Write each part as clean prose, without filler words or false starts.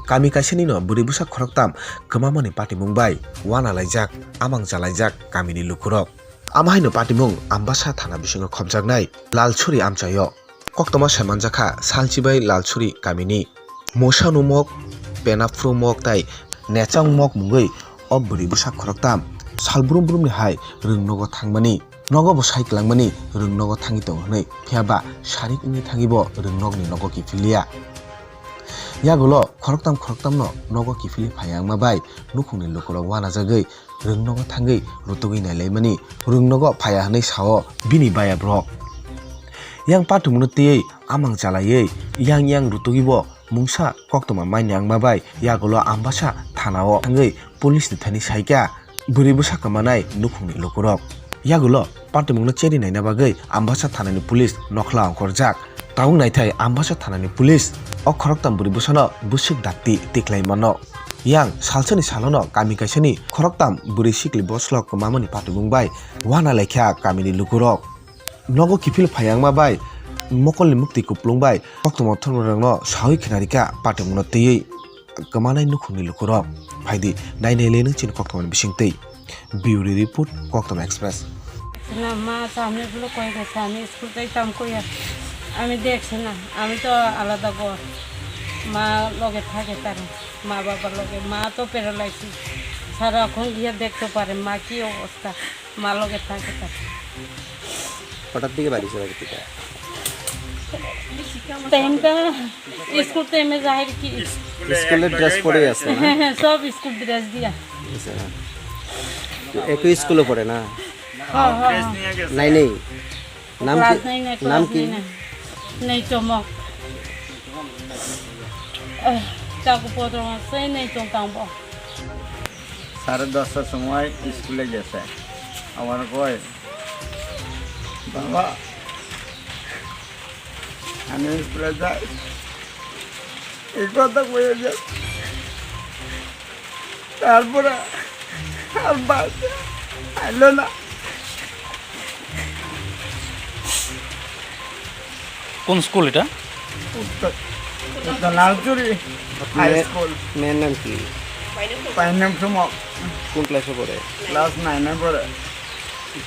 Kami Kaisani Bwrwi Bwsa Khoroktham Kwmajak patimung bai wana laijak amang jalaijak kami ni lukurok. Amahino patimung Ambassa thana bisingo khobjaknai Lalchari Amchaio KOKTWMA semanjakha salchibai Lalchari kamini mosanu mok penapfru mok tai nechang mok mungoi o Bwrwi Bwsa Khoroktham salbrum brum ni hai rungnogo thangmani nogo bo saiklangmani rungnogo thangi tong hnai phiaba sarik uni thangibo rungnog ni nogo kifilia yagulo Khoroktham no nogo kifili phayangma bai nukhungni lukurok wana jagai rungnogo thangai rutugui nailaimani rungnogo phaya hanai sao bini baya brok yang patumno tei amang jalaiei yang rutugibo mungsa KOKTWMA mainyangma bai yagulo Ambassa thanao thangai police ni thani saika Bwrwi Bwsa Kwmajak nukhungni lukurok yagulo patumno cheri naina bagai Ambassa thanani police nokhla angkorjak taung naithai Ambassa thanani police o Khoroktham Bwrwi Bwsa no busuk dakti tiklaimano yang salsani salono Kami Kaisani Khoroktham Bwrwi Sikli Boslo Kwmajak patumung bai wana laikha kamini lukurok nogo kifil phayangma bai mokolni mukti kuplung bai KOKTWMA thormorangno sawi khinarika patumungno tei kamanai nukhungni lukurok phaidi naineleni chin KOKTWMA bisingtei Bureau Report KOKTWMA Express না মা সামনে গুলো কয়ে গেছে আমি স্কুলটাই কাম করি আমি দেখছি না আমি তো আলাদা ঘর মা লগে থাকে তার মা বাবার লগে মা তো প্যারালাইসিস সারাক্ষণ গিয়ে দেখতে পারে মা কি অবস্থা মা লগে থাকে তার হঠাৎ দিকে বাড়ি চলে গেছে টাইমটা স্কুল টাইমে যাই কি স্কুলের ড্রেস পরে আছে না হ্যাঁ সব স্কুল ড্রেস দিয়া একই স্কুলে পড়ে না নাই নেই নাম কি নেই চমক চাকু পত্র সেই নেই চমকাম 10:30টার সময় স্কুলে গেছে আমার কয় বাবা আমি স্কুলে যাই এই কথা কয়ে যায় তারপরে আর বাসে আইলো না কোন স্কুল এটা লালচুরি হাই স্কুল মেয়ের নাম কি পাইনাম চমক কোন ক্লাসে পড়ে ক্লাস 9 এ পড়ে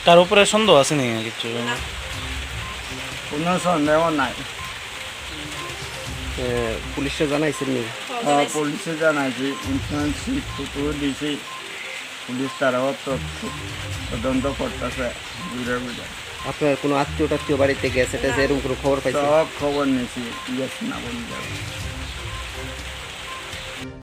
তার উপরে সন্দেহ আছে নি কিছু কোনো সন্দেহ নাই পুলিশে জানাইছেন নি পুলিশে জানাইছি ইন্স্যুরেন্স ফটো দিছি পুলিশ তারাও তদন্ত করতেছে ঘুরে ঘুরে আপনার কোনো আত্মীয় বাড়িতে গেছে এরকম কোনো খবর পাইছেন সব খবর নিয়েছি ইয়েস না বলে যাবে